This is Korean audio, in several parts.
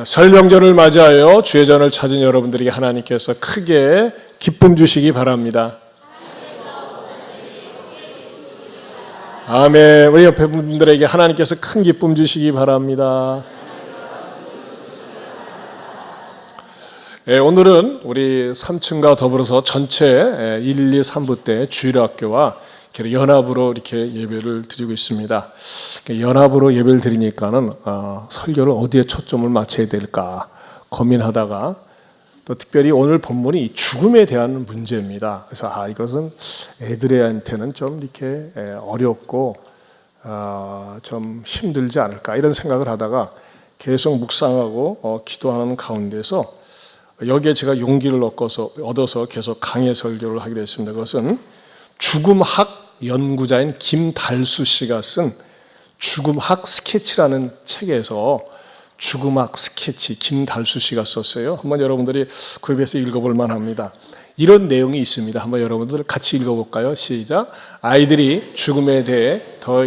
설 명절을 맞이하여 주의 전을 찾은 여러분들에게 하나님께서 크게 기쁨 주시기 바랍니다. 아멘. 우리 옆에 분들에게 하나님께서 큰 기쁨 주시기 바랍니다. 오늘은 우리 3층과 더불어서 전체 1, 2, 3부 때 주일학교와 연합으로 이렇게 예배를 드리고 있습니다. 연합으로 예배를 드리니까는 설교를 어디에 초점을 맞춰야 될까 고민하다가 또 특별히 오늘 본문이 죽음에 대한 문제입니다. 그래서 이것은 애들한테는 좀 이렇게 어렵고 좀 힘들지 않을까 이런 생각을 하다가 계속 묵상하고 기도하는 가운데서 여기에 제가 용기를 얻어서 계속 강의 설교를 하기로 했습니다. 그것은 죽음학 연구자인 김달수 씨가 쓴 죽음학 스케치라는 책에서 죽음학 스케치 김달수 씨가 썼어요. 한번 여러분들이 구입해서 읽어볼 만합니다. 이런 내용이 있습니다. 한번 여러분들 같이 읽어볼까요? 시작. 아이들이 죽음에 대해 더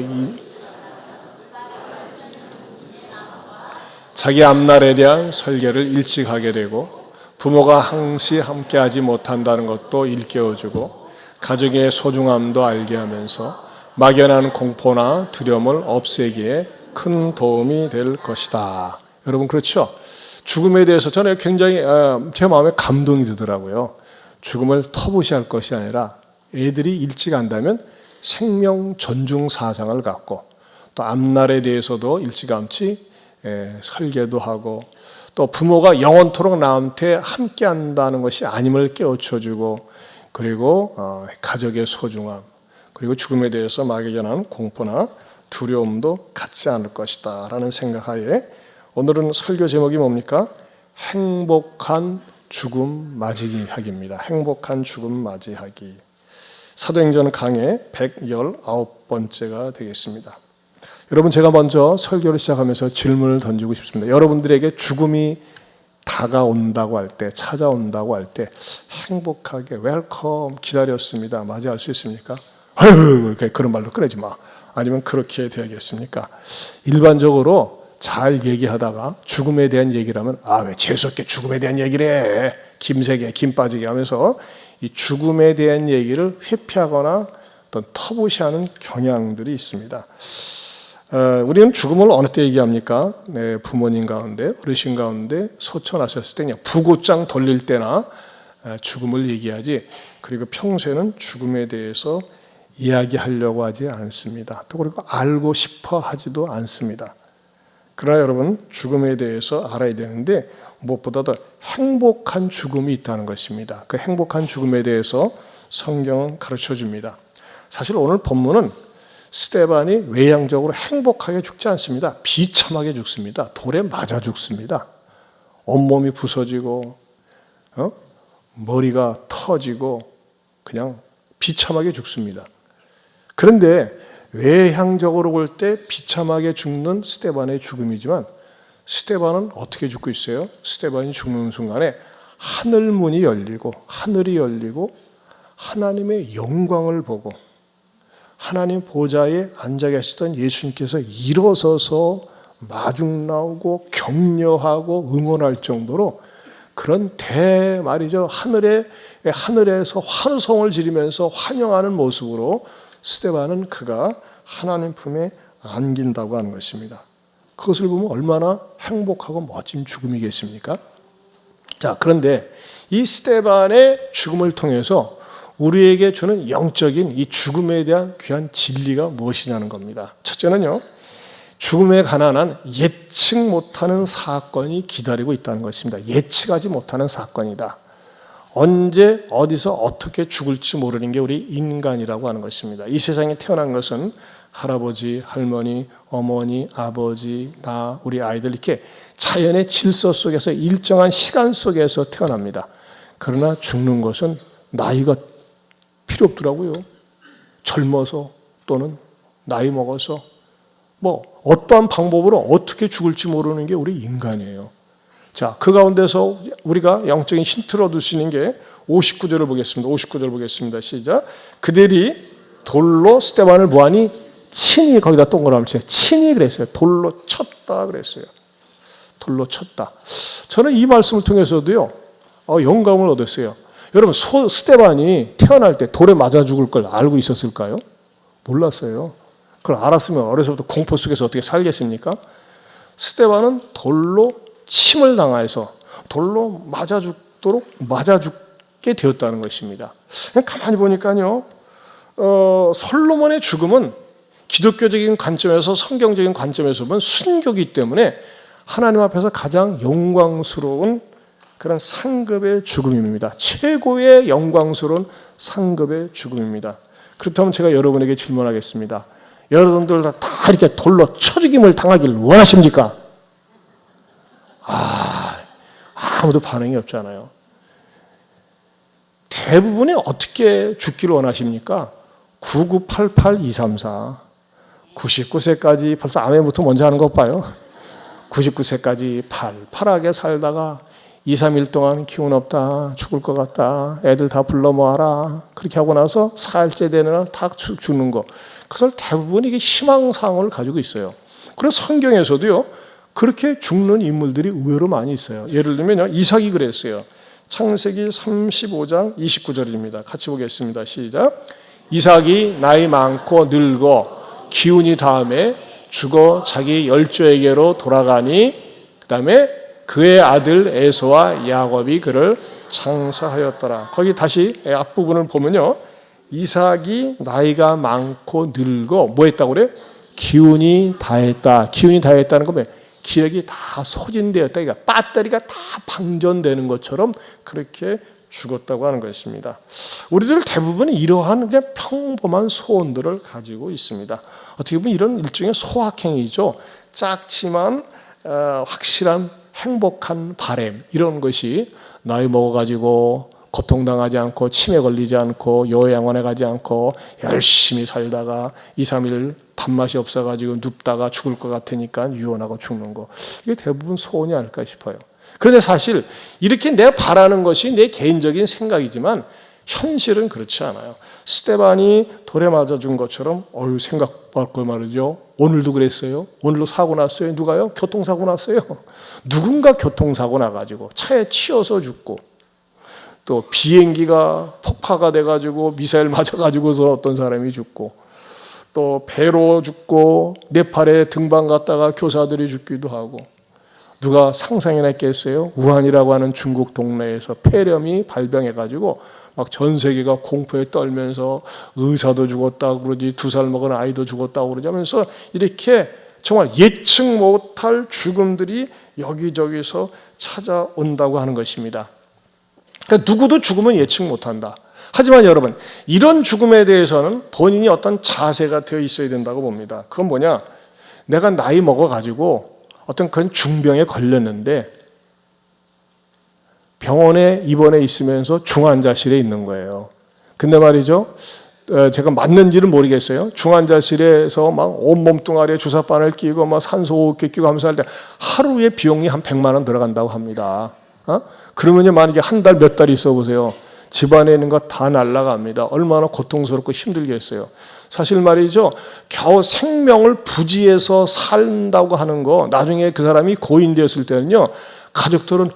자기 앞날에 대한 설계를 일찍 하게 되고 부모가 항시 함께하지 못한다는 것도 일깨워주고 가족의 소중함도 알게 하면서 막연한 공포나 두려움을 없애기에 큰 도움이 될 것이다. 여러분 그렇죠? 죽음에 대해서 저는 굉장히 제 마음에 감동이 들더라고요. 죽음을 터부시할 것이 아니라 애들이 일찍 안다면 생명 존중 사상을 갖고 또 앞날에 대해서도 일찌감치 설계도 하고 또 부모가 영원토록 나한테 함께 한다는 것이 아님을 깨우쳐주고 그리고 가족의 소중함 그리고 죽음에 대해서 막연한 공포나 두려움도 갖지 않을 것이다 라는 생각하에 오늘은 설교 제목이 뭡니까? 행복한 죽음 맞이하기입니다. 행복한 죽음 맞이하기. 사도행전 강의 119번째가 되겠습니다. 여러분 제가 먼저 설교를 시작하면서 질문을 던지고 싶습니다. 여러분들에게 죽음이 다가온다고 할 때, 찾아온다고 할 때 행복하게 웰컴 기다렸습니다. 맞이할 수 있습니까? 아유, 그런 말로 꺼내지 마. 아니면 그렇게 돼야겠습니까? 일반적으로 잘 얘기하다가 죽음에 대한 얘기를 하면 왜 재수없게 죽음에 대한 얘기를 해. 김세게, 김 빠지게 하면서 이 죽음에 대한 얘기를 회피하거나 어떤 터부시하는 경향들이 있습니다. 우리는 죽음을 어느 때 얘기합니까? 부모님 가운데, 어르신 가운데 소천하셨을 때 그냥 부고장 돌릴 때나 죽음을 얘기하지 그리고 평소에는 죽음에 대해서 이야기하려고 하지 않습니다. 또 그리고 알고 싶어 하지도 않습니다. 그러나 여러분 죽음에 대해서 알아야 되는데 무엇보다도 행복한 죽음이 있다는 것입니다. 그 행복한 죽음에 대해서 성경은 가르쳐 줍니다. 사실 오늘 본문은 스데반이 외향적으로 행복하게 죽지 않습니다. 비참하게 죽습니다. 돌에 맞아 죽습니다. 온몸이 부서지고 머리가 터지고 그냥 비참하게 죽습니다. 그런데 외향적으로 볼 때 비참하게 죽는 스데반의 죽음이지만 스데반은 어떻게 죽고 있어요? 스데반이 죽는 순간에 하늘문이 열리고 하늘이 열리고 하나님의 영광을 보고 하나님 보좌에 앉아 계시던 예수님께서 일어서서 마중 나오고 격려하고 응원할 정도로 그런 말이죠. 하늘에서 환호성을 지르면서 환영하는 모습으로 스데반은 그가 하나님 품에 안긴다고 하는 것입니다. 그것을 보면 얼마나 행복하고 멋진 죽음이겠습니까? 자, 그런데 이 스데반의 죽음을 통해서 우리에게 주는 영적인 이 죽음에 대한 귀한 진리가 무엇이냐는 겁니다. 첫째는요, 죽음에 관한 예측 못하는 사건이 기다리고 있다는 것입니다. 예측하지 못하는 사건이다. 언제 어디서 어떻게 죽을지 모르는 게 우리 인간이라고 하는 것입니다. 이 세상에 태어난 것은 할아버지, 할머니, 어머니, 아버지, 나, 우리 아이들 이렇게 자연의 질서 속에서 일정한 시간 속에서 태어납니다. 그러나 죽는 것은 나이가 필요 없더라고요. 젊어서 또는 나이 먹어서 어떠한 방법으로 어떻게 죽을지 모르는 게 우리 인간이에요. 자, 그 가운데서 우리가 영적인 힌트를 얻으시는 게 59절을 보겠습니다. 59절 보겠습니다. 시작. 그들이 돌로 스데반을 뭐하니? 친히 거기다 동그라미 쳐요. 친히 그랬어요. 돌로 쳤다 그랬어요. 돌로 쳤다. 저는 이 말씀을 통해서도요, 영감을 얻었어요. 여러분, 스데반이 태어날 때 돌에 맞아 죽을 걸 알고 있었을까요? 몰랐어요. 그걸 알았으면 어려서부터 공포 속에서 어떻게 살겠습니까? 스데반은 돌로 침을 당해서 돌로 맞아 죽게 되었다는 것입니다. 그냥 가만히 보니까요, 솔로몬의 죽음은 기독교적인 관점에서, 성경적인 관점에서 보면 순교이기 때문에 하나님 앞에서 가장 영광스러운 그런 상급의 죽음입니다. 최고의 영광스러운 상급의 죽음입니다. 그렇다면 제가 여러분에게 질문하겠습니다. 여러분들 다 이렇게 돌로 쳐 죽임을 당하기를 원하십니까? 아무도 반응이 없잖아요. 대부분이 어떻게 죽기를 원하십니까? 9988234 99세까지 벌써 아멘부터 먼저 하는 것 봐요. 99세까지 팔팔하게 살다가 2, 3일 동안 기운 없다, 죽을 것 같다, 애들 다 불러 모아라, 그렇게 하고 나서 4일째 되는 날 다 죽는 거. 그걸 대부분 이게 희망사항을 가지고 있어요. 그래서 성경에서도요, 그렇게 죽는 인물들이 의외로 많이 있어요. 예를 들면 이삭이 그랬어요. 창세기 35장 29절입니다. 같이 보겠습니다. 시작. 이삭이 나이 많고 늙어 기운이 닿음에 죽어 자기 열조에게로 돌아가니, 그 다음에 그의 아들 에서와 야곱이 그를 장사하였더라. 거기 다시 앞부분을 보면요, 이삭이 나이가 많고 늙어 뭐 했다고 그래요? 기운이 다했다. 기운이 다했다는 건 기력이 다 소진되었다. 그러니까 배터리가 다 방전되는 것처럼 그렇게 죽었다고 하는 것입니다. 우리들 대부분이 이러한 그냥 평범한 소원들을 가지고 있습니다. 어떻게 보면 이런 일종의 소확행이죠. 작지만 확실한 행복한 바람, 이런 것이 나이 먹어가지고 고통당하지 않고 치매 걸리지 않고 요양원에 가지 않고 열심히 살다가 2, 3일 밥맛이 없어가지고 눕다가 죽을 것 같으니까 유언하고 죽는 거, 이게 대부분 소원이 아닐까 싶어요. 그런데 사실 이렇게 내가 바라는 것이 내 개인적인 생각이지만 현실은 그렇지 않아요. 스데반이 돌에 맞아 준 것처럼 생각할 걸 말이죠. 오늘도 그랬어요. 오늘도 사고 났어요. 누가요? 교통사고 났어요. 누군가 교통사고 나가지고 차에 치여서 죽고, 또 비행기가 폭파가 돼가지고 미사일 맞아가지고서 어떤 사람이 죽고, 또 배로 죽고 네팔에 등반 갔다가 교사들이 죽기도 하고, 누가 상상이나 했겠어요? 우한이라고 하는 중국 동네에서 폐렴이 발병해가지고 막 전 세계가 공포에 떨면서 의사도 죽었다고 그러지, 2살 먹은 아이도 죽었다고 그러지 하면서 이렇게 정말 예측 못할 죽음들이 여기저기서 찾아온다고 하는 것입니다. 그러니까 누구도 죽음은 예측 못한다. 하지만 여러분, 이런 죽음에 대해서는 본인이 어떤 자세가 되어 있어야 된다고 봅니다. 그건 뭐냐? 내가 나이 먹어가지고 어떤 그런 중병에 걸렸는데 병원에 입원해 있으면서 중환자실에 있는 거예요. 근데 말이죠, 제가 맞는지는 모르겠어요. 중환자실에서 막 온몸 뚱아리에 주사바늘 끼고 막 산소호흡기 끼고 하면서 할 때 하루에 비용이 한 100만 원 들어간다고 합니다. 그러면요, 만약에 한 달 몇 달 있어 보세요. 집안에 있는 거 다 날아갑니다. 얼마나 고통스럽고 힘들겠어요. 사실 말이죠, 겨우 생명을 부지해서 산다고 하는 거, 나중에 그 사람이 고인되었을 때는요, 가족들은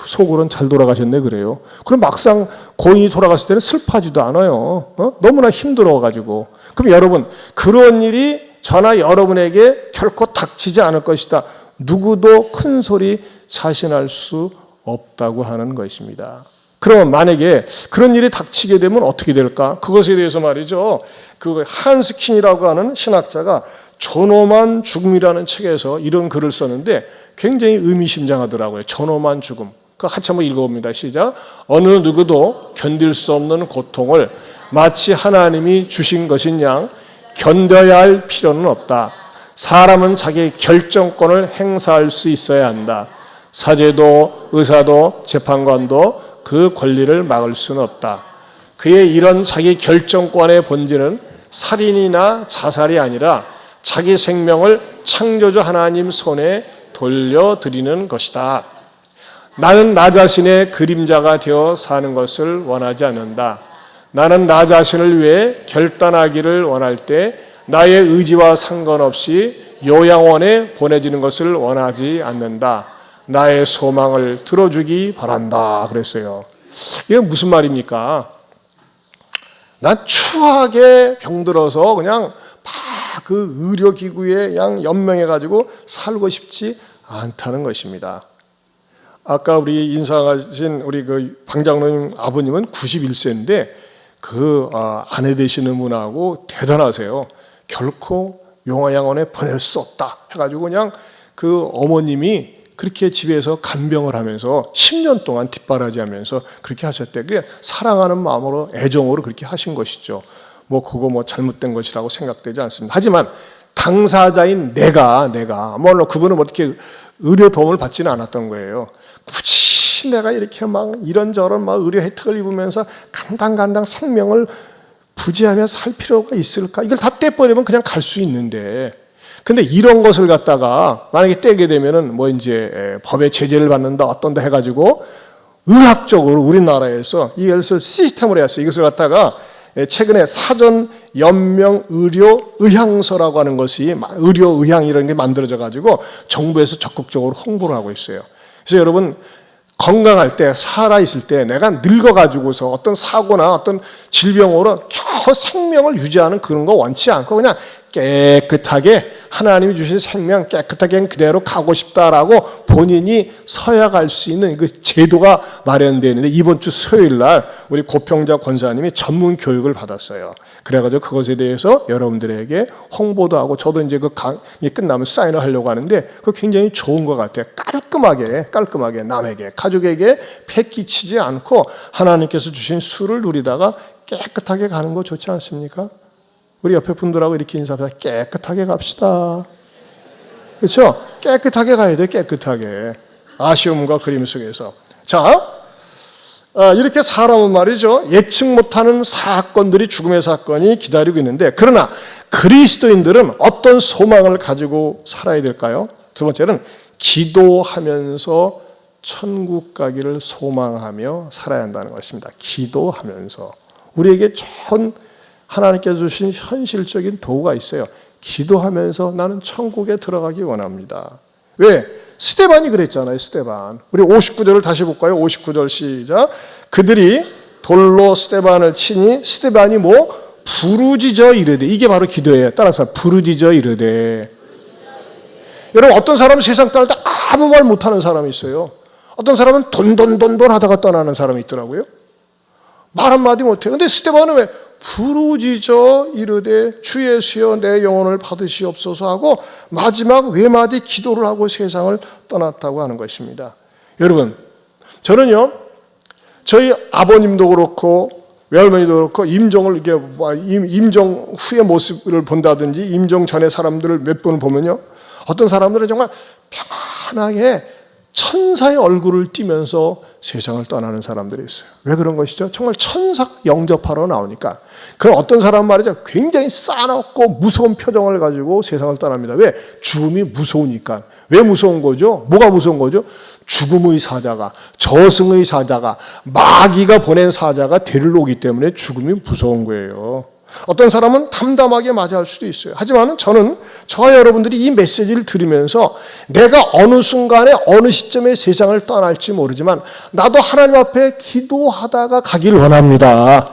속으로는 잘 돌아가셨네 그래요. 그럼 막상 고인이 돌아갔을 때는 슬퍼하지도 않아요. 너무나 힘들어가지고. 그럼 여러분, 그런 일이 저나 여러분에게 결코 닥치지 않을 것이다. 누구도 큰 소리 자신할 수 없다고 하는 것입니다. 그러면 만약에 그런 일이 닥치게 되면 어떻게 될까? 그것에 대해서 말이죠, 그 한스킨이라고 하는 신학자가 존엄한 죽음이라는 책에서 이런 글을 썼는데 굉장히 의미심장하더라고요. 존엄한 죽음. 그 같이 한번 읽어봅니다. 시작. 어느 누구도 견딜 수 없는 고통을 마치 하나님이 주신 것인 양 견뎌야 할 필요는 없다. 사람은 자기 결정권을 행사할 수 있어야 한다. 사제도 의사도 재판관도 그 권리를 막을 수는 없다. 그의 이런 자기 결정권의 본질은 살인이나 자살이 아니라 자기 생명을 창조주 하나님 손에 돌려드리는 것이다. 나는 나 자신의 그림자가 되어 사는 것을 원하지 않는다. 나는 나 자신을 위해 결단하기를 원할 때 나의 의지와 상관없이 요양원에 보내지는 것을 원하지 않는다. 나의 소망을 들어주기 바란다. 그랬어요. 이게 무슨 말입니까? 난 추하게 병들어서 그냥 막 그 의료기구에 그냥 연명해가지고 살고 싶지 않다는 것입니다. 아까 우리 인사하신 우리 그 방장로님 아버님은 91세인데 그 아내 되시는 분하고 대단하세요. 결코 요양원에 보낼 수 없다 해가지고 그냥 그 어머님이 그렇게 집에서 간병을 하면서 10년 동안 뒷바라지하면서 그렇게 하셨대. 그게 사랑하는 마음으로 애정으로 그렇게 하신 것이죠. 뭐 그거 뭐 잘못된 것이라고 생각되지 않습니다. 하지만 당사자인 내가 물론 그분은 어떻게 의료 도움을 받지는 않았던 거예요. 굳이 내가 이렇게 막 이런저런 막 의료 혜택을 입으면서 간당간당 생명을 부지하며 살 필요가 있을까? 이걸 다 떼버리면 그냥 갈 수 있는데, 근데 이런 것을 갖다가 만약에 떼게 되면은 뭐 이제 법의 제재를 받는다 어떤다 해가지고 의학적으로 우리나라에서 이것을 시스템으로 했어요. 이것을 갖다가 최근에 사전 연명 의료 의향서라고 하는 것이 의료 의향 이런 게 만들어져 가지고 정부에서 적극적으로 홍보를 하고 있어요. 그래서 여러분 건강할 때 살아있을 때 내가 늙어가지고서 어떤 사고나 어떤 질병으로 겨우 생명을 유지하는 그런 거 원치 않고 그냥 깨끗하게 하나님이 주신 생명 깨끗하게 그대로 가고 싶다라고 본인이 서약할 수 있는 그 제도가 마련되어 있는데 이번 주 수요일 날 우리 고평자 권사님이 전문 교육을 받았어요. 그래가지고 그것에 대해서 여러분들에게 홍보도 하고 저도 이제 그 강의 끝나면 사인을 하려고 하는데 그거 굉장히 좋은 것 같아요. 깔끔하게 남에게 가족에게 폐 끼치지 않고 하나님께서 주신 수를 누리다가 깨끗하게 가는 거 좋지 않습니까? 우리 옆에 분들하고 이렇게 인사합시다. 깨끗하게 갑시다. 그렇죠? 깨끗하게 가야 돼요. 깨끗하게. 아쉬움과 그림 속에서. 자, 이렇게 사람은 말이죠. 예측 못하는 사건들이 죽음의 사건이 기다리고 있는데 그러나 그리스도인들은 어떤 소망을 가지고 살아야 될까요? 두 번째는 기도하면서 천국 가기를 소망하며 살아야 한다는 것입니다. 기도하면서. 우리에게 좋은 하나님께서 주신 현실적인 도구가 있어요. 기도하면서 나는 천국에 들어가기 원합니다. 왜? 스데반이 그랬잖아요. 스데반. 우리 59절을 다시 볼까요? 59절 시작. 그들이 돌로 스데반을 치니 스데반이 뭐? 부르짖어 이르되. 이게 바로 기도예요. 따라서 부르짖어 이르되. 여러분 어떤 사람은 세상 떠날 때 아무 말 못하는 사람이 있어요. 어떤 사람은 돈 하다가 떠나는 사람이 있더라고요. 말 한마디 못해요. 근데 스데반은 왜? 부르짖어 이르되 주 예수여 내 영혼을 받으시옵소서 하고 마지막 외마디 기도를 하고 세상을 떠났다고 하는 것입니다. 여러분 저는요 저희 아버님도 그렇고 외할머니도 그렇고 임종을 이렇게 임종 후의 모습을 본다든지 임종 전의 사람들을 몇 번을 보면요 어떤 사람들은 정말 평안하게 천사의 얼굴을 띠면서 세상을 떠나는 사람들이 있어요. 왜 그런 것이죠? 정말 천사 영접하러 나오니까. 그 어떤 사람 말이죠. 굉장히 싸납고 무서운 표정을 가지고 세상을 떠납니다. 왜? 죽음이 무서우니까. 왜 무서운 거죠? 뭐가 무서운 거죠? 죽음의 사자가, 저승의 사자가, 마귀가 보낸 사자가 데리러 오기 때문에 죽음이 무서운 거예요. 어떤 사람은 담담하게 맞이할 수도 있어요. 하지만 저는 저와 여러분들이 이 메시지를 들으면서 내가 어느 순간에 어느 시점에 세상을 떠날지 모르지만 나도 하나님 앞에 기도하다가 가길 원합니다.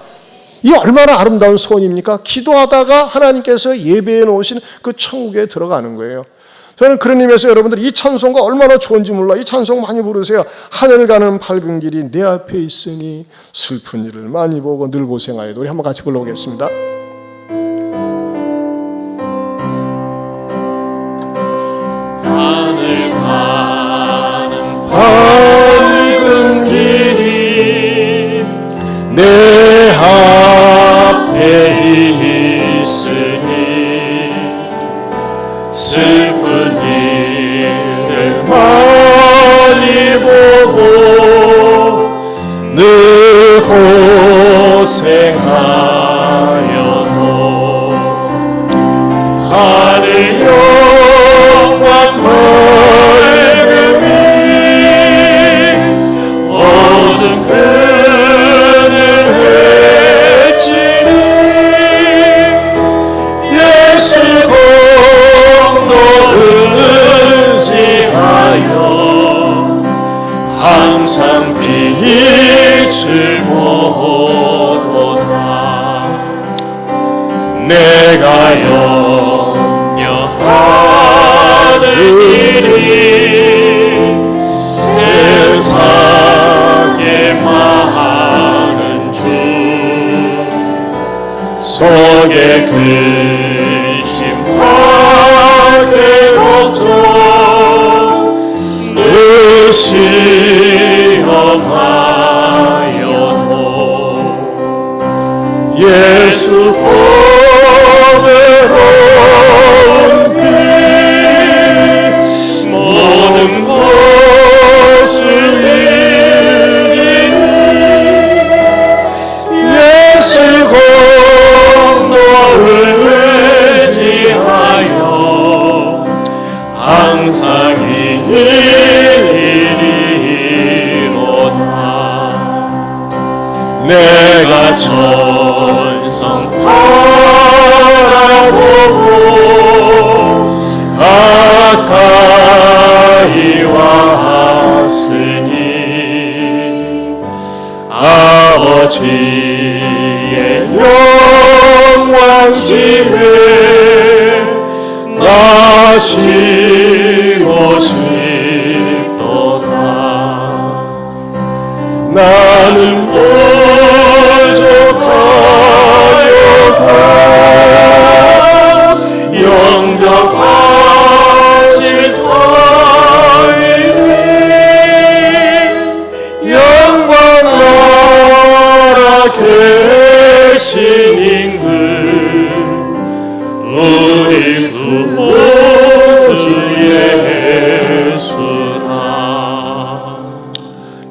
이 얼마나 아름다운 소원입니까? 기도하다가 하나님께서 예배해 놓으신 그 천국에 들어가는 거예요. 저는 그런 의미에서 여러분들 이 찬송가 얼마나 좋은지 몰라. 이 찬송 많이 부르세요. 하늘 가는 밝은 길이 내 앞에 있으니 슬픈 일을 많이 보고 늘 고생하여도. 우리 한번 같이 불러보겠습니다. 하늘 가는 밝은 길이 내 앞에 있으니 슬픈 일을 많이 보고 늘 고생하여 항상 빛을 보도다. 내가 염려하는 일이 세상에 많은 주 속에 근심하게 걱정 시험하여도 예수 보배로운 피 모든 것을 이기니 예수 공로를 의지하여 항상 내가 천성 바라보고 가까이 왔으니 아버지의 영광집에 나시고 싶도다. 나는 부족하여도 영접하실 터이니 영광 나라 계신 임금 우리 구주 예수라.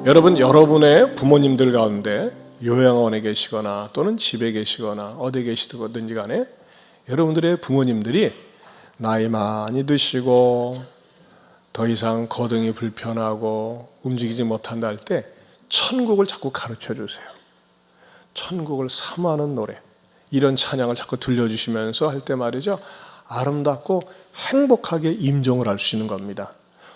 여러분, 여러분의 부모님들 가운데 요양원에 계시거나 또는 집에 계시거나 어디 계시든지 간에 여러분들의 부모님들이 나이 많이 드시고 더 이상 거동이 불편하고 움직이지 못한다 할 때 천국을 자꾸 가르쳐 주세요. 천국을 사모하는 노래, 이런 찬양을 자꾸 들려주시면서 할 때 말이죠, 아름답고 행복하게 임종을 할 수 있는 겁니다.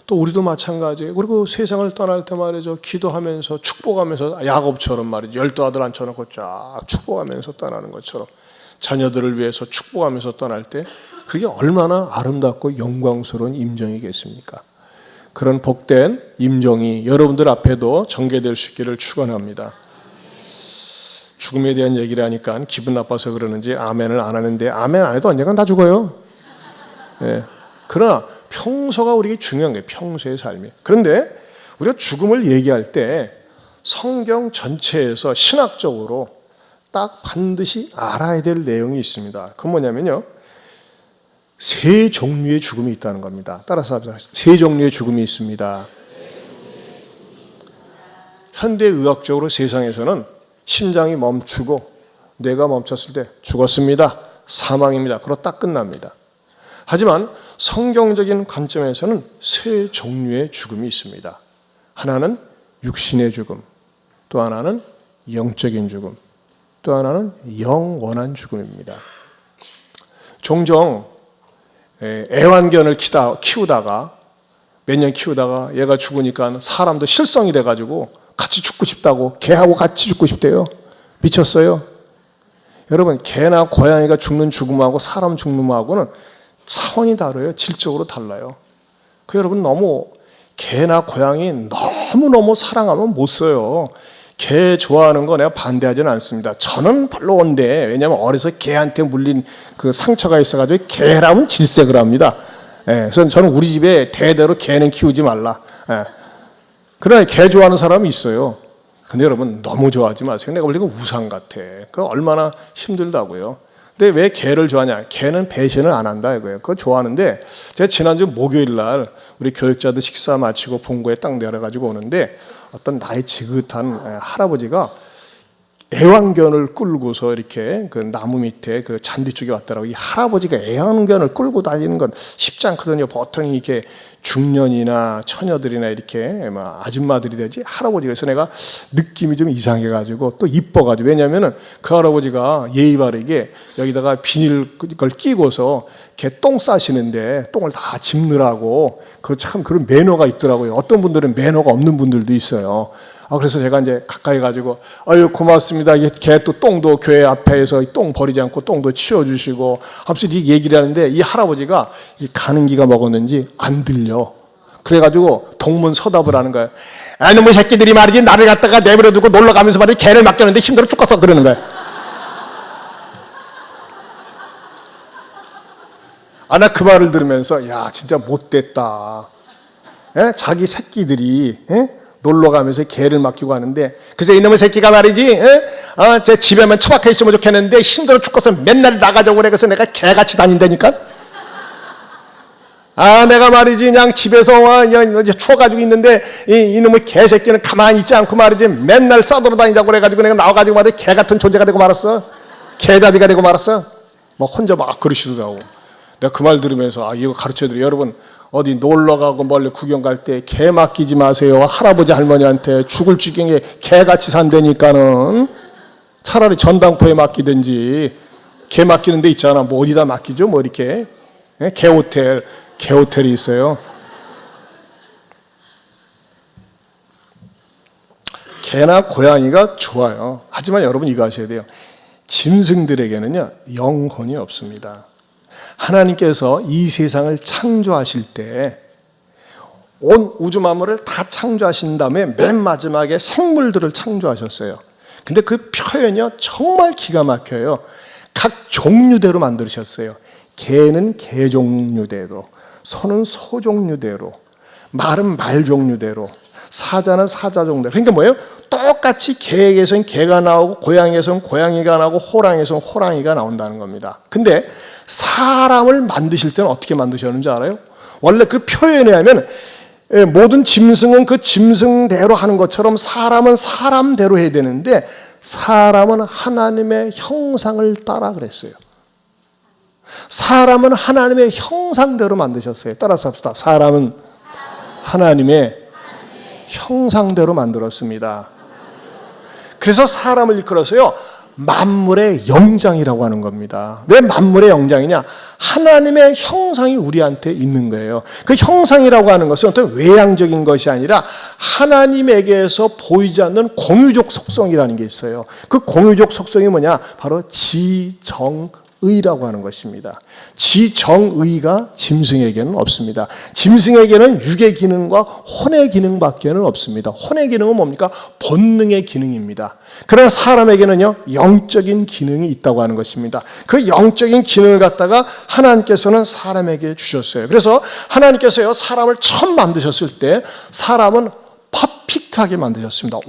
또 우리도 마찬가지예요. 그리고 세상을 떠날 때 말이죠, 기도하면서 축복하면서 야곱처럼 말이죠, 12 아들 앉혀놓고 쫙 축복하면서 떠나는 것처럼 자녀들을 위해서 축복하면서 떠날 때 그게 얼마나 아름답고 영광스러운 임종이겠습니까? 그런 복된 임종이 여러분들 앞에도 전개될 수 있기를 축원합니다. 죽음에 대한 얘기를 하니까 기분 나빠서 그러는지 아멘을 안 하는데, 아멘 안 해도 언젠간 다 죽어요. 예. 그러나 평소가 우리에게 중요한 거예요. 평소의 삶이. 그런데 우리가 죽음을 얘기할 때 성경 전체에서 신학적으로 딱 반드시 알아야 될 내용이 있습니다. 그건 뭐냐면요, 세 종류의 죽음이 있다는 겁니다. 따라서 합시다. 세 종류의 죽음이 있습니다. 현대의학적으로 세상에서는 심장이 멈추고 뇌가 멈췄을 때 죽었습니다, 사망입니다, 그로 딱 끝납니다. 하지만 성경적인 관점에서는 세 종류의 죽음이 있습니다. 하나는 육신의 죽음, 또 하나는 영적인 죽음, 또 하나는 영원한 죽음입니다. 종종 애완견을 키우다가 몇 년 키우다가 얘가 죽으니까 사람도 실성이 돼가지고 같이 죽고 싶다고, 개하고 같이 죽고 싶대요. 미쳤어요. 여러분, 개나 고양이가 죽는 죽음하고 사람 죽음하고는 차원이 다르요. 질적으로 달라요. 그 여러분, 너무 개나 고양이 너무너무 사랑하면 못 써요. 개 좋아하는 거 내가 반대하지는 않습니다. 저는 별로인데, 왜냐하면 어려서 개한테 물린 그 상처가 있어가지고 개라면 질색을 합니다. 그래서 저는 우리 집에 대대로 개는 키우지 말라. 그러나 개 좋아하는 사람이 있어요. 근데 여러분, 너무 좋아하지 마세요. 내가 보니까 우상 같아. 그거 얼마나 힘들다고요. 근데 왜 개를 좋아하냐? 개는 배신을 안 한다 이거예요. 그거 좋아하는데, 제가 지난주 목요일 날 우리 교육자들 식사 마치고 본고에 딱 내려가지고 오는데 어떤 나이 지긋한 할아버지가 애완견을 끌고서 이렇게 그 나무 밑에 그 잔디 쪽에 왔더라고요. 이 할아버지가 애완견을 끌고 다니는 건 쉽지 않거든요. 보통 이렇게 중년이나 처녀들이나 이렇게 아줌마들이 되지 할아버지가. 그래서 내가 느낌이 좀 이상해가지고 또 이뻐가지고. 왜냐면은 그 할아버지가 예의 바르게 여기다가 비닐 걸 끼고서 걔 똥 싸시는데 똥을 다 짚느라고 참 그런 매너가 있더라고요. 어떤 분들은 매너가 없는 분들도 있어요. 그래서 제가 이제 가까이 가지고 아유 고맙습니다. 걔 또 똥도 교회 앞에서 똥 버리지 않고 똥도 치워주시고 하면서 얘기를 하는데 이 할아버지가 이 가는 기가 먹었는지 안 들려. 그래가지고 동문서답을 하는 거예요. 놈의 새끼들이 말이지 나를 갖다가 내버려두고 놀러 가면서 말이지 개를 맡겼는데 힘들어 죽겠어 그러는 거예요. 나 그 말을 들으면서 야 진짜 못됐다. 자기 새끼들이 놀러 가면서 개를 맡기고 하는데 그래서 이놈의 새끼가 말이지 제 집에만 처박혀 있으면 좋겠는데 힘들어 죽겠어 맨날 나가자고 그래. 그래서 내가 개같이 다닌다니까. 내가 말이지 그냥 집에서 추워가지고 있는데 이놈의 개새끼는 가만히 있지 않고 말이지 맨날 싸돌아다니자고 그래가지고 내가 나와가지고 말이지 개같은 존재가 되고 말았어. 개잡이가 되고 말았어. 혼자 막 그러시더라고. 내가 그 말 들으면서 이거 가르쳐드려요. 여러분 어디 놀러 가고 멀리 구경 갈 때 개 맡기지 마세요. 할아버지 할머니한테 죽을 지경에 개같이 산다니까는 차라리 전당포에 맡기든지. 개 맡기는 데 있잖아. 뭐 어디다 맡기죠? 뭐 이렇게 개호텔이 있어요. 개나 고양이가 좋아요. 하지만 여러분 이거 아셔야 돼요. 짐승들에게는요 영혼이 없습니다. 하나님께서 이 세상을 창조하실 때 온 우주 만물을 다 창조하신 다음에 맨 마지막에 생물들을 창조하셨어요. 근데 그 표현이요 정말 기가 막혀요. 각 종류대로 만드셨어요. 개는 개 종류대로, 소는 소 종류대로, 말은 말 종류대로, 사자는 사자 종류대로. 그러니까 뭐예요? 똑같이 개에게서는 개가 나오고 고양이에서는 고양이가 나오고 호랑이에서는 호랑이가 나온다는 겁니다. 근데 사람을 만드실 때는 어떻게 만드셨는지 알아요? 원래 그 표현에 하면 모든 짐승은 그 짐승대로 하는 것처럼 사람은 사람대로 해야 되는데 사람은 하나님의 형상을 따라 그랬어요. 사람은 하나님의 형상대로 만드셨어요. 따라서 합시다. 사람은 하나님의 형상대로 만들었습니다. 그래서 사람을 일컬어서요 만물의 영장이라고 하는 겁니다. 왜 만물의 영장이냐? 하나님의 형상이 우리한테 있는 거예요. 그 형상이라고 하는 것은 어떤 외향적인 것이 아니라 하나님에게서 보이지 않는 공유적 속성이라는 게 있어요. 그 공유적 속성이 뭐냐? 바로 지정의라고 하는 것입니다. 지정의가 짐승에게는 없습니다. 짐승에게는 육의 기능과 혼의 기능밖에는 없습니다. 혼의 기능은 뭡니까? 본능의 기능입니다. 그러나 사람에게는요 영적인 기능이 있다고 하는 것입니다. 그 영적인 기능을 갖다가 하나님께서는 사람에게 주셨어요. 그래서 하나님께서요 사람을 처음 만드셨을 때 사람은 퍼펙트하게 만드셨습니다.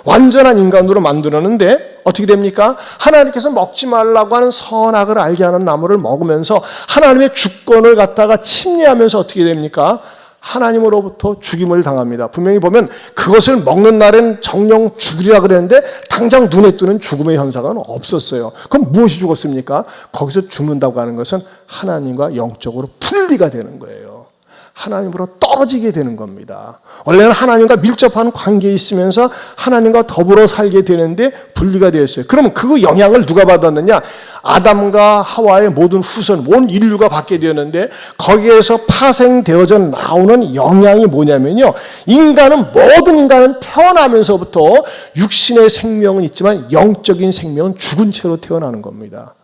완전한 인간으로 만들었는데 어떻게 됩니까? 하나님께서 먹지 말라고 하는 선악을 알게 하는 나무를 먹으면서 하나님의 주권을 갖다가 침례하면서 어떻게 됩니까? 하나님으로부터 죽임을 당합니다. 분명히 보면 그것을 먹는 날엔 정령 죽으리라 그랬는데 당장 눈에 뜨는 죽음의 현상은 없었어요. 그럼 무엇이 죽었습니까? 거기서 죽는다고 하는 것은 하나님과 영적으로 분리가 되는 거예요. 하나님으로 떨어지게 되는 겁니다. 원래는 하나님과 밀접한 관계에 있으면서 하나님과 더불어 살게 되는데 분리가 되었어요. 그러면 그 영향을 누가 받았느냐? 아담과 하와의 모든 후손, 온 인류가 받게 되었는데 거기에서 파생되어져 나오는 영향이 뭐냐면요. 모든 인간은 태어나면서부터 육신의 생명은 있지만 영적인 생명은 죽은 채로 태어나는 겁니다.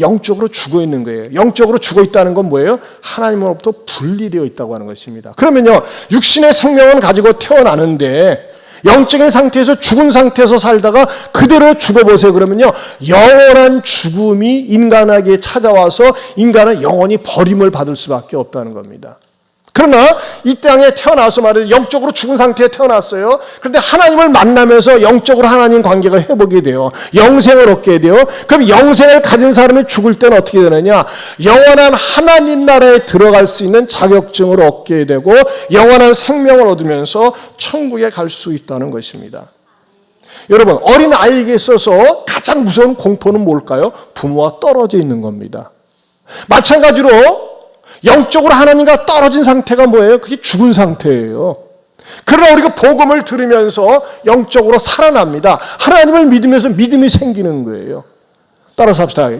영적으로 죽어 있는 거예요. 영적으로 죽어 있다는 건 뭐예요? 하나님으로부터 분리되어 있다고 하는 것입니다. 그러면요, 육신의 생명은 가지고 태어나는데 영적인 상태에서 죽은 상태에서 살다가 그대로 죽어보세요. 그러면요, 영원한 죽음이 인간에게 찾아와서 인간은 영원히 버림을 받을 수밖에 없다는 겁니다. 그러나 이 땅에 태어나서 말이에요. 영적으로 죽은 상태에 태어났어요. 그런데 하나님을 만나면서 영적으로 하나님 관계가 회복이 돼요. 영생을 얻게 돼요. 그럼 영생을 가진 사람이 죽을 때는 어떻게 되느냐? 영원한 하나님 나라에 들어갈 수 있는 자격증을 얻게 되고 영원한 생명을 얻으면서 천국에 갈 수 있다는 것입니다. 여러분, 어린 아이에게 있어서 가장 무서운 공포는 뭘까요? 부모와 떨어져 있는 겁니다. 마찬가지로 영적으로 하나님과 떨어진 상태가 뭐예요? 그게 죽은 상태예요. 그러나 우리가 복음을 들으면서 영적으로 살아납니다. 하나님을 믿으면서 믿음이 생기는 거예요. 따라서 합시다.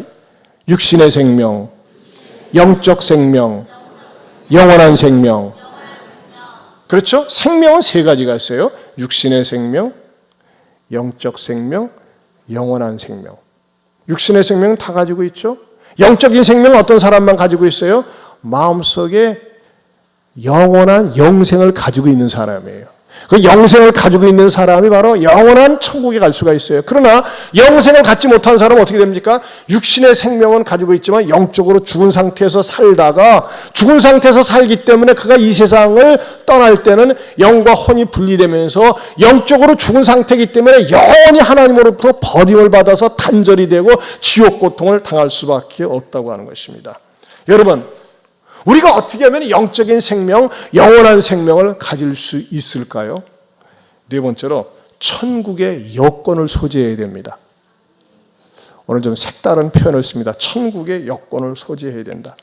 육신의 생명, 영적 생명, 영원한 생명. 그렇죠? 생명은 세 가지가 있어요. 육신의 생명, 영적 생명, 영원한 생명. 육신의 생명은 다 가지고 있죠. 영적인 생명은 어떤 사람만 가지고 있어요? 마음속에 영원한 영생을 가지고 있는 사람이에요. 그 영생을 가지고 있는 사람이 바로 영원한 천국에 갈 수가 있어요. 그러나 영생을 갖지 못한 사람은 어떻게 됩니까? 육신의 생명은 가지고 있지만 영적으로 죽은 상태에서 살다가 죽은 상태에서 살기 때문에 그가 이 세상을 떠날 때는 영과 혼이 분리되면서 영적으로 죽은 상태이기 때문에 영원히 하나님으로부터 버림을 받아서 단절이 되고 지옥 고통을 당할 수밖에 없다고 하는 것입니다. 여러분, 우리가 어떻게 하면 영적인 생명, 영원한 생명을 가질 수 있을까요? 네 번째로 천국의 여권을 소지해야 됩니다. 오늘 좀 색다른 표현을 씁니다. 천국의 여권을 소지해야 된다.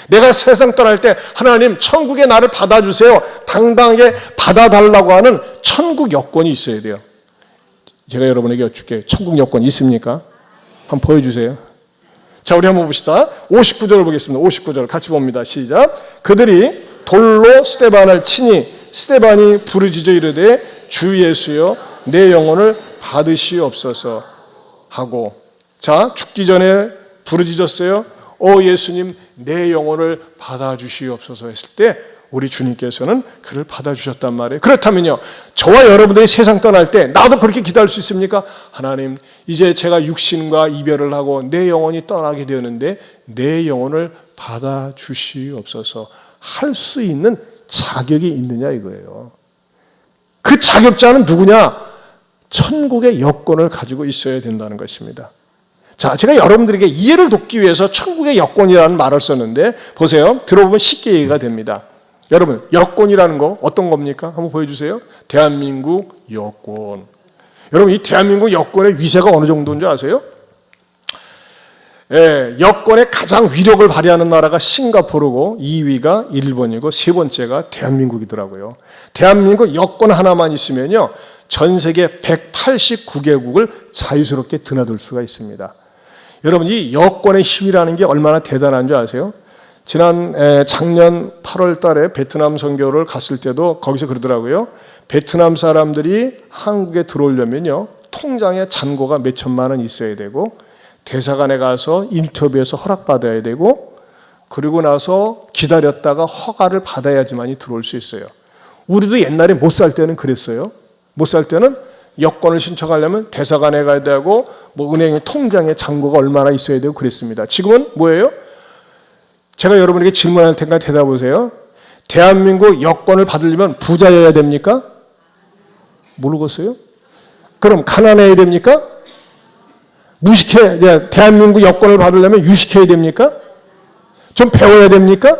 내가 세상 떠날 때 하나님 천국에 나를 받아주세요. 당당하게 받아달라고 하는 천국 여권이 있어야 돼요. 제가 여러분에게 여쭙게 천국 여권 있습니까? 한번 보여주세요. 자, 우리 한번 봅시다. 59절을 보겠습니다. 59절 같이 봅니다. 시작. 그들이 돌로 스데반을 치니 스데반이 부르짖어 이르되 주 예수여 내 영혼을 받으시옵소서 하고, 자, 죽기 전에 부르짖었어요. 오 예수님 내 영혼을 받아주시옵소서 했을 때 우리 주님께서는 그를 받아주셨단 말이에요. 그렇다면요, 저와 여러분들이 세상 떠날 때 나도 그렇게 기도할 수 있습니까? 하나님, 이제 제가 육신과 이별을 하고 내 영혼이 떠나게 되었는데 내 영혼을 받아주시옵소서 할 수 있는 자격이 있느냐 이거예요. 그 자격자는 누구냐? 천국의 여권을 가지고 있어야 된다는 것입니다. 자, 제가 여러분들에게 이해를 돕기 위해서 천국의 여권이라는 말을 썼는데 보세요. 들어보면 쉽게 이해가 됩니다. 여러분, 여권이라는 거 어떤 겁니까? 한번 보여주세요. 대한민국 여권. 여러분, 이 대한민국 여권의 위세가 어느 정도인 줄 아세요? 예, 여권의 가장 위력을 발휘하는 나라가 싱가포르고 2위가 일본이고 세 번째가 대한민국이더라고요. 대한민국 여권 하나만 있으면요, 전 세계 189개국을 자유스럽게 드나들 수가 있습니다. 여러분, 이 여권의 힘이라는 게 얼마나 대단한 줄 아세요? 작년 8월 달에 베트남 선교를 갔을 때도 거기서 그러더라고요. 베트남 사람들이 한국에 들어오려면요, 통장에 잔고가 몇 천만 원 있어야 되고 대사관에 가서 인터뷰에서 허락받아야 되고 그리고 나서 기다렸다가 허가를 받아야지만이 들어올 수 있어요. 우리도 옛날에 못 살 때는 그랬어요. 못 살 때는 여권을 신청하려면 대사관에 가야 되고 뭐 은행의 통장에 잔고가 얼마나 있어야 되고 그랬습니다. 지금은 뭐예요? 제가 여러분에게 질문할 테니까 대답해 보세요. 대한민국 여권을 받으려면 부자여야 됩니까? 모르겠어요? 그럼 가난해야 됩니까? 대한민국 여권을 받으려면 유식해야 됩니까? 좀 배워야 됩니까?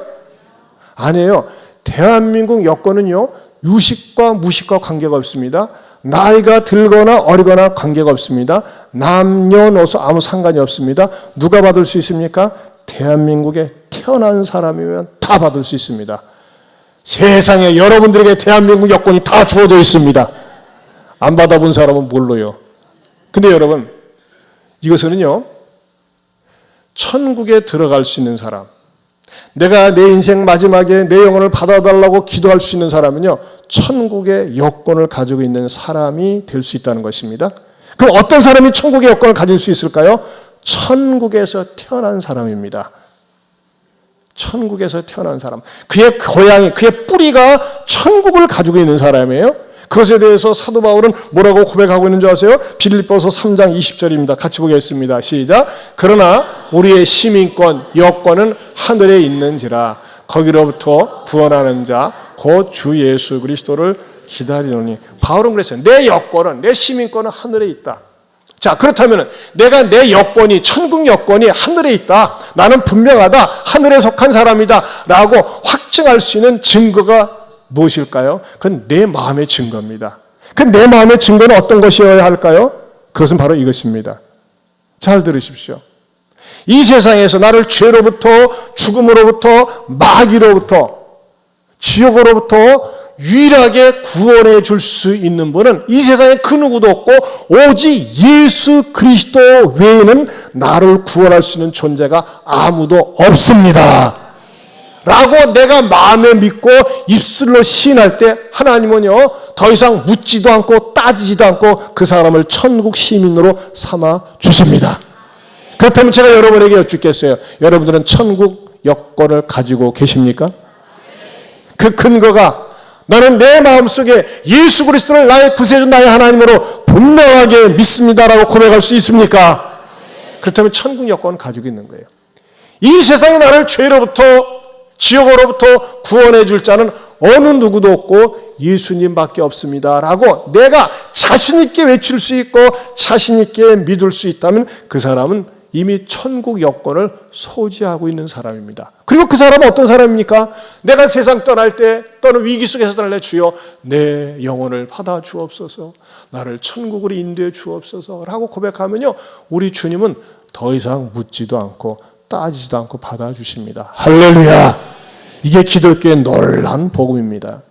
아니에요. 대한민국 여권은요, 유식과 무식과 관계가 없습니다. 나이가 들거나 어리거나 관계가 없습니다. 남녀노소 아무 상관이 없습니다. 누가 받을 수 있습니까? 대한민국에 태어난 사람이면 다 받을 수 있습니다. 세상에 여러분들에게 대한민국 여권이 다 주어져 있습니다. 안 받아본 사람은 몰라요. 근데 여러분, 이것은요, 천국에 들어갈 수 있는 사람, 내가 내 인생 마지막에 내 영혼을 받아달라고 기도할 수 있는 사람은요, 천국의 여권을 가지고 있는 사람이 될 수 있다는 것입니다. 그럼 어떤 사람이 천국의 여권을 가질 수 있을까요? 천국에서 태어난 사람입니다. 천국에서 태어난 사람. 그의 고향이, 그의 뿌리가 천국을 가지고 있는 사람이에요. 그것에 대해서 사도 바울은 뭐라고 고백하고 있는 줄 아세요? 빌립보서 3장 20절입니다. 같이 보겠습니다. 시작. 그러나 우리의 시민권, 여권은 하늘에 있는지라 거기로부터 구원하는 자, 곧 주 예수 그리스도를 기다리노니. 바울은 그랬어요. 내 여권은, 내 시민권은 하늘에 있다. 자, 그렇다면 내가 내 여권이, 천국 여권이 하늘에 있다. 나는 분명하다. 하늘에 속한 사람이다. 라고 확증할 수 있는 증거가 무엇일까요? 그건 내 마음의 증거입니다. 그 내 마음의 증거는 어떤 것이어야 할까요? 그것은 바로 이것입니다. 잘 들으십시오. 이 세상에서 나를 죄로부터, 죽음으로부터, 마귀로부터, 지옥으로부터 유일하게 구원해 줄 수 있는 분은 이 세상에 그 누구도 없고 오직 예수 그리스도 외에는 나를 구원할 수 있는 존재가 아무도 없습니다. 라고 내가 마음에 믿고 입술로 시인할 때 하나님은요, 더 이상 묻지도 않고 따지지도 않고 그 사람을 천국 시민으로 삼아 주십니다. 그렇다면 제가 여러분에게 여쭙겠어요. 여러분들은 천국 여권을 가지고 계십니까? 그 근거가 나는 내 마음속에 예수 그리스도를 나의 구세주 나의 하나님으로 분명하게 믿습니다라고 고백할 수 있습니까? 그렇다면 천국 여권을 가지고 있는 거예요. 이 세상에 나를 죄로부터 지옥으로부터 구원해 줄 자는 어느 누구도 없고 예수님밖에 없습니다 라고 내가 자신 있게 외칠 수 있고 자신 있게 믿을 수 있다면 그 사람은 이미 천국 여권을 소지하고 있는 사람입니다. 그리고 그 사람은 어떤 사람입니까? 내가 세상 떠날 때 또는 위기 속에서 떠날 때 주여 내 영혼을 받아 주옵소서, 나를 천국으로 인도해 주옵소서 라고 고백하면요, 우리 주님은 더 이상 묻지도 않고 따지지도 않고 받아주십니다. 할렐루야! 이게 기독교의 놀라운 복음입니다.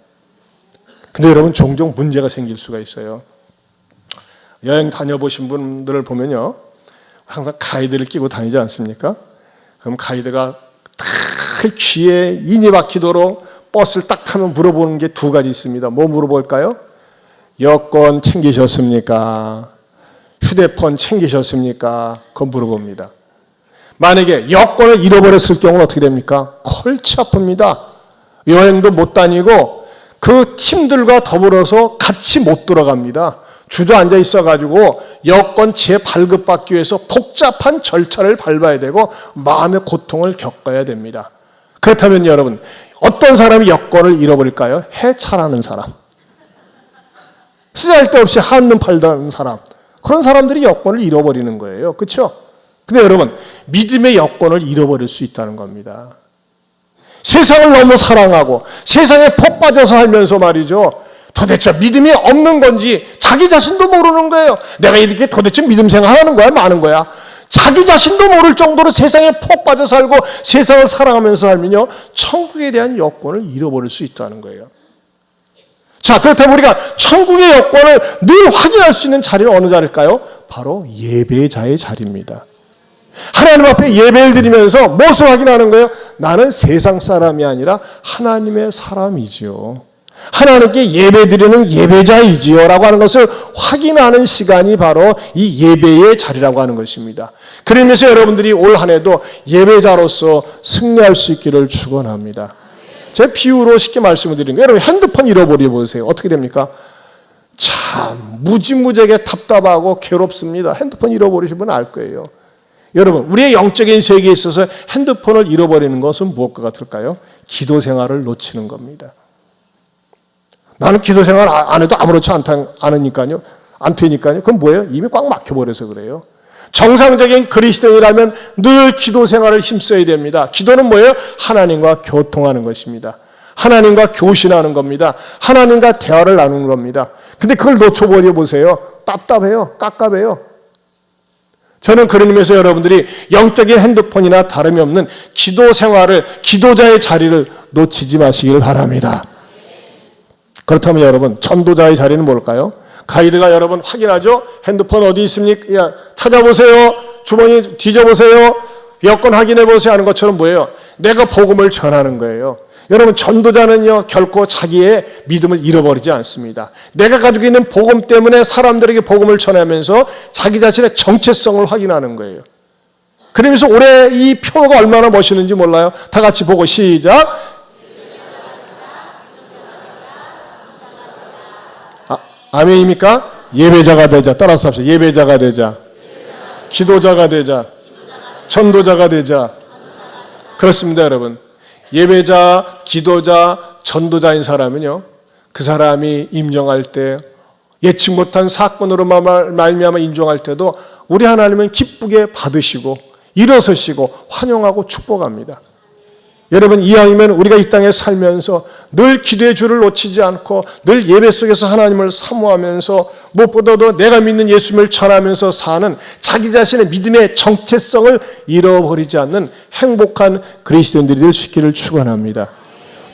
근데 여러분, 종종 문제가 생길 수가 있어요. 여행 다녀보신 분들을 보면요, 항상 가이드를 끼고 다니지 않습니까? 그럼 가이드가 딱 귀에 인이 박히도록 버스를 딱 타면 물어보는 게 두 가지 있습니다. 뭐 물어볼까요? 여권 챙기셨습니까? 휴대폰 챙기셨습니까? 그거 물어봅니다. 만약에 여권을 잃어버렸을 경우는 어떻게 됩니까? 골치 아픕니다. 여행도 못 다니고 그 팀들과 더불어서 같이 못 들어갑니다. 주저앉아 있어가지고 여권 재발급받기 위해서 복잡한 절차를 밟아야 되고 마음의 고통을 겪어야 됩니다. 그렇다면 여러분, 어떤 사람이 여권을 잃어버릴까요? 해찰하는 사람, 쓰잘데없이 한눈 팔다는 사람, 그런 사람들이 여권을 잃어버리는 거예요. 그렇죠? 근데 여러분, 믿음의 여권을 잃어버릴 수 있다는 겁니다. 세상을 너무 사랑하고 세상에 폭 빠져서 살면서 말이죠, 도대체 믿음이 없는 건지 자기 자신도 모르는 거예요. 내가 이렇게 도대체 믿음 생활하는 거야, 마는 거야? 자기 자신도 모를 정도로 세상에 폭 빠져 살고 세상을 사랑하면서 살면요, 천국에 대한 여권을 잃어버릴 수 있다는 거예요. 자, 그렇다면 우리가 천국의 여권을 늘 확인할 수 있는 자리는 어느 자리일까요? 바로 예배자의 자리입니다. 하나님 앞에 예배를 드리면서 무엇을 확인하는 거예요? 나는 세상 사람이 아니라 하나님의 사람이지요, 하나님께 예배드리는 예배자이지요 라고 하는 것을 확인하는 시간이 바로 이 예배의 자리라고 하는 것입니다. 그러면서 여러분들이 올 한 해도 예배자로서 승리할 수 있기를 축원합니다. 제 비유로 쉽게 말씀을 드리는 거예요. 여러분, 핸드폰 잃어버려 보세요. 어떻게 됩니까? 참 무지무지하게 답답하고 괴롭습니다. 핸드폰 잃어버리신 분은 알 거예요. 여러분, 우리의 영적인 세계에 있어서 핸드폰을 잃어버리는 것은 무엇과 같을까요? 기도 생활을 놓치는 겁니다. 나는 기도 생활 안 해도 아무렇지 않으니까요. 안 되니까요. 그건 뭐예요? 이미 꽉 막혀버려서 그래요. 정상적인 그리스도인이라면 늘 기도 생활을 힘써야 됩니다. 기도는 뭐예요? 하나님과 교통하는 것입니다. 하나님과 교신하는 겁니다. 하나님과 대화를 나누는 겁니다. 근데 그걸 놓쳐버려 보세요. 답답해요. 깝깝해요. 저는 그런 의미에서 여러분들이 영적인 핸드폰이나 다름이 없는 기도 생활을, 기도자의 자리를 놓치지 마시길 바랍니다. 그렇다면 여러분, 전도자의 자리는 뭘까요? 가이드가 여러분 확인하죠? 핸드폰 어디 있습니까? 야, 찾아보세요. 주머니 뒤져보세요. 여권 확인해보세요 하는 것처럼 뭐예요? 내가 복음을 전하는 거예요. 여러분, 전도자는요, 결코 자기의 믿음을 잃어버리지 않습니다. 내가 가지고 있는 복음 때문에 사람들에게 복음을 전하면서 자기 자신의 정체성을 확인하는 거예요. 그러면서 올해 이 표가 얼마나 멋있는지 몰라요? 다 같이 보고 시작. 아멘입니까? 예배자가 되자. 따라서 합시다. 예배자가 되자. 기도자가 되자. 전도자가 되자. 그렇습니다, 여러분. 예배자, 기도자, 전도자인 사람은요, 그 사람이 임종할 때, 예측 못한 사건으로 말미암아 임종할 때도 우리 하나님은 기쁘게 받으시고 일어서시고 환영하고 축복합니다. 여러분, 이왕이면 우리가 이 땅에 살면서 늘 기도의 줄을 놓치지 않고 늘 예배 속에서 하나님을 사모하면서 무엇보다도 내가 믿는 예수님을 전하면서 사는 자기 자신의 믿음의 정체성을 잃어버리지 않는 행복한 그리스도인들이 될 수 있기를 축원합니다.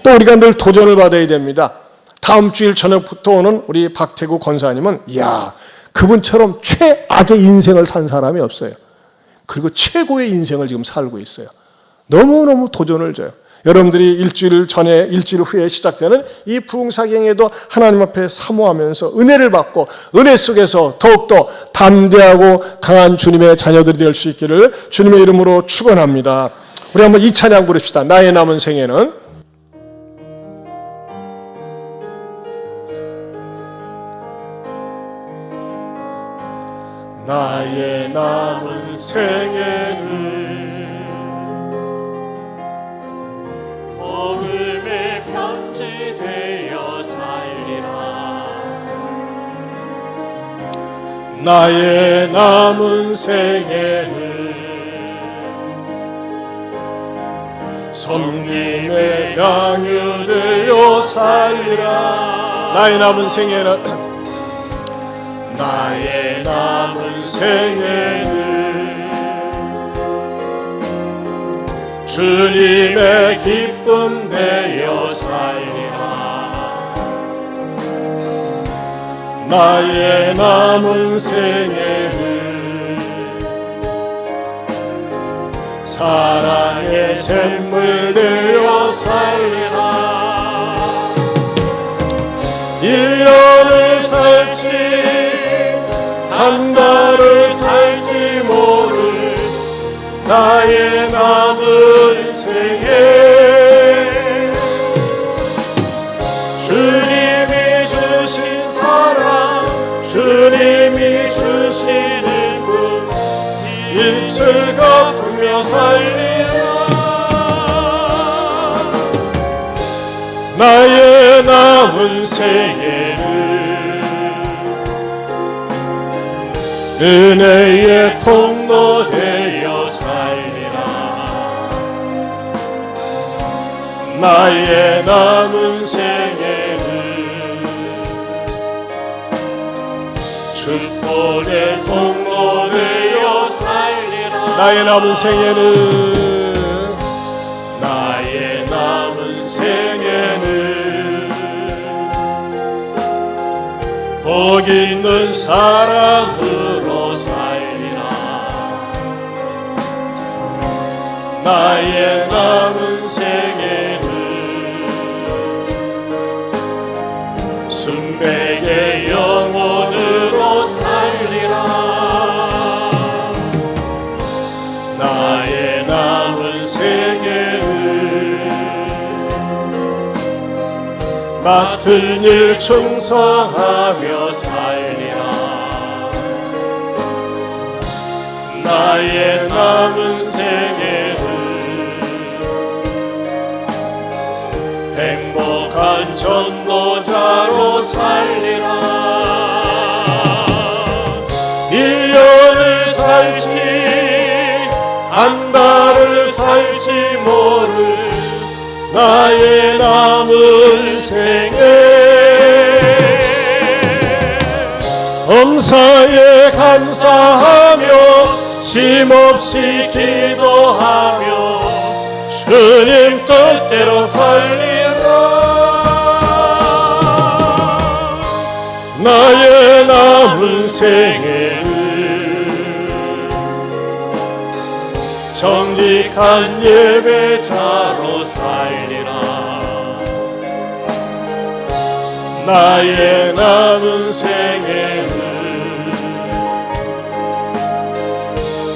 또 우리가 늘 도전을 받아야 됩니다. 다음 주일 저녁부터 오는 우리 박태구 권사님은 이야, 그분처럼 최악의 인생을 산 사람이 없어요. 그리고 최고의 인생을 지금 살고 있어요. 너무너무 도전을 줘요. 여러분들이 일주일 전에, 일주일 후에 시작되는 이 부흥사경에도 하나님 앞에 사모하면서 은혜를 받고 은혜 속에서 더욱더 담대하고 강한 주님의 자녀들이 될 수 있기를 주님의 이름으로 축원합니다. 우리 한번 이 찬양 부릅시다. 나의 남은 생애는. 나의 남은 생애는 복음의 편지 되어 살리라. 나의 남은 생애는 성님의 양유 되어 살리라. 나의 남은 생애는 나의 남은 생애는 주님의 기쁨 되어 살리라. 나의 남은 생애는 사랑의 샘물 되어 살리라. 1년을 살지 한 달을 살지 모를 나의 남은 생애, 주님이 주신 사랑, 주님이 주시는 그 빛을 갚으며 살리라. 나의 남은 생애는 은혜의 통로 되어 살리라. 나의 남은 생애는 축복의 통로 되어 살리라. 나의 남은 생애는 나의 남은 생애는 복 있는 사랑으로 살리라. 나의 남은 생애는 순백의 영혼으로 살리라. 나의 남은 생애는 맡은 일 충성하며 살리라. 나의 남은 생애는 행복한 전도자로 살리라. 1년을 살지 한 달을 살지 모를 나의 남은 생애, 엄사에 감사하며 쉼없이 기도하며 주님 뜻대로 살리라. 나의 남은 생애는 정직한 예배자로 살리라. 나의 남은 생애는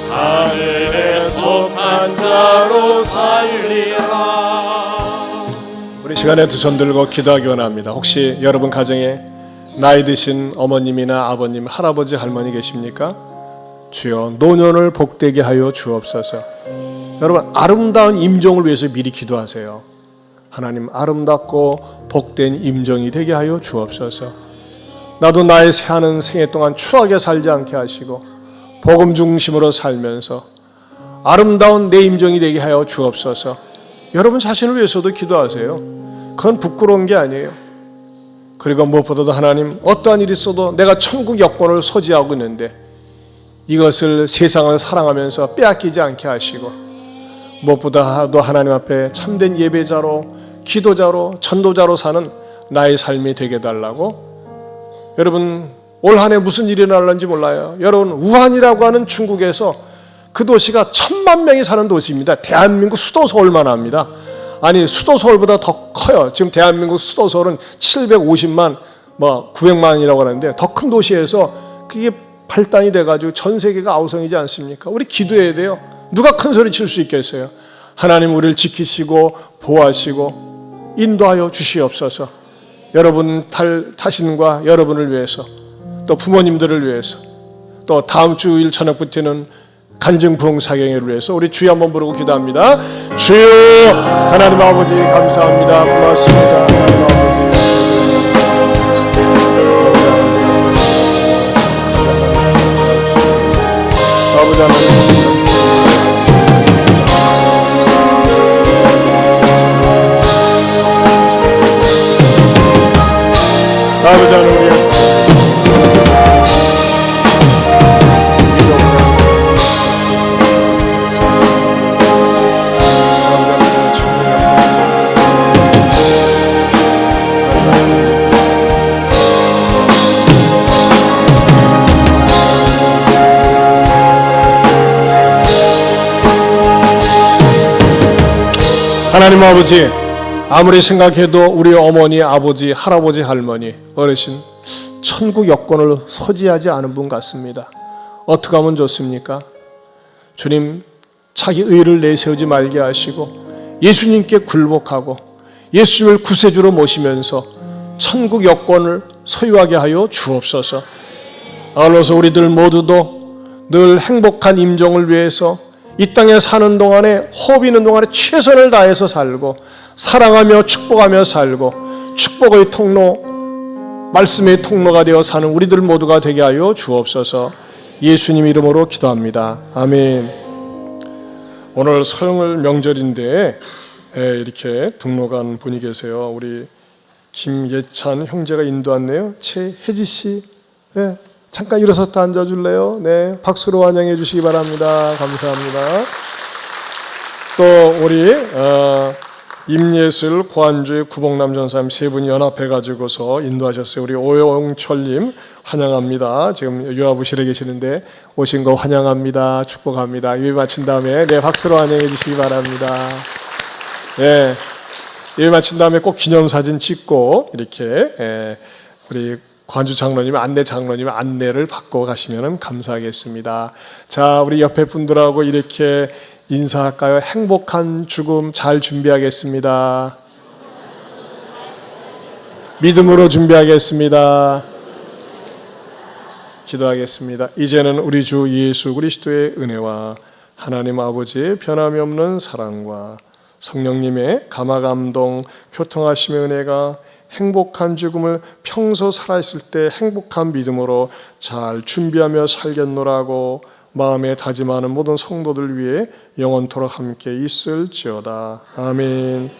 하늘에 속한 자로 살리라. 우리 시간에 두 손 들고 기도하기 원합니다. 혹시 여러분 가정에 나이 드신 어머님이나 아버님, 할아버지, 할머니 계십니까? 주여 노년을 복되게 하여 주옵소서. 여러분 아름다운 임종을 위해서 미리 기도하세요. 하나님 아름답고 복된 임종이 되게 하여 주옵소서. 나도 나의 사는 생애 동안 추하게 살지 않게 하시고 복음 중심으로 살면서 아름다운 내 임종이 되게 하여 주옵소서. 여러분 자신을 위해서도 기도하세요. 그건 부끄러운 게 아니에요. 그리고 무엇보다도 하나님, 어떠한 일이 있어도 내가 천국 여권을 소지하고 있는데 이것을 세상을 사랑하면서 빼앗기지 않게 하시고, 무엇보다도 하나님 앞에 참된 예배자로, 기도자로, 전도자로 사는 나의 삶이 되게 해달라고. 여러분, 올 한 해 무슨 일이 일어날는지 몰라요. 여러분, 우한이라고 하는 중국에서 그 도시가 1000만 명이 사는 도시입니다. 대한민국 수도 서울만 합니다. 아니, 수도 서울보다 더 커요. 지금 대한민국 수도 서울은 750만, 900만이라고 하는데 더 큰 도시에서 그게 발단이 돼가지고 전 세계가 아우성이지 않습니까? 우리 기도해야 돼요. 누가 큰 소리 칠 수 있겠어요? 하나님, 우리를 지키시고 보호하시고 인도하여 주시옵소서. 여러분 자신과 여러분을 위해서, 또 부모님들을 위해서, 또 다음 주일 저녁부터는 간증부흥사경회를 위해서 우리 주여 한번 부르고 기도합니다. 주여, 하나님 아버지 감사합니다. 고맙습니다. 하나님 아버지, 아버지 하나님, 아버지 하나님, 우리 하나님 아버지, 아무리 생각해도 우리 어머니, 아버지, 할아버지, 할머니, 어르신 천국 여권을 소지하지 않은 분 같습니다. 어떻게 하면 좋습니까? 주님, 자기 의를 내세우지 말게 하시고 예수님께 굴복하고 예수님을 구세주로 모시면서 천국 여권을 소유하게 하여 주옵소서. 아울러서 우리들 모두도 늘 행복한 임종을 위해서 이 땅에 사는 동안에, 호흡 있는 동안에 최선을 다해서 살고 사랑하며 축복하며 살고 축복의 통로, 말씀의 통로가 되어 사는 우리들 모두가 되게 하여 주옵소서. 예수님 이름으로 기도합니다. 아멘. 오늘 설날 명절인데 이렇게 등록한 분이 계세요. 우리 김예찬 형제가 인도왔네요. 최혜지 씨, 잠깐 일어섰다 앉아줄래요? 네, 박수로 환영해 주시기 바랍니다. 감사합니다. 또 우리 임예슬, 고한주의 구봉남 전사님 세 분이 연합해가지고서 인도하셨어요. 우리 오영철님 환영합니다. 지금 유아부실에 계시는데 오신 거 환영합니다. 축복합니다. 예배 마친 다음에 박수로 환영해 주시기 바랍니다. 예배 마친 다음에 꼭 기념사진 찍고 이렇게 우리 관주 장로님, 안내 장로님 안내를 받고 가시면 감사하겠습니다. 자, 우리 옆에 분들하고 이렇게 인사할까요? 행복한 죽음 잘 준비하겠습니다. 믿음으로 준비하겠습니다. 기도하겠습니다. 이제는 우리 주 예수 그리스도의 은혜와 하나님 아버지의 변함이 없는 사랑과 성령님의 감화감동 교통하심의 은혜가 행복한 죽음을 평소 살아있을 때 행복한 믿음으로 잘 준비하며 살겠노라고 마음에 다짐하는 모든 성도들 위해 영원토록 함께 있을지어다. 아멘.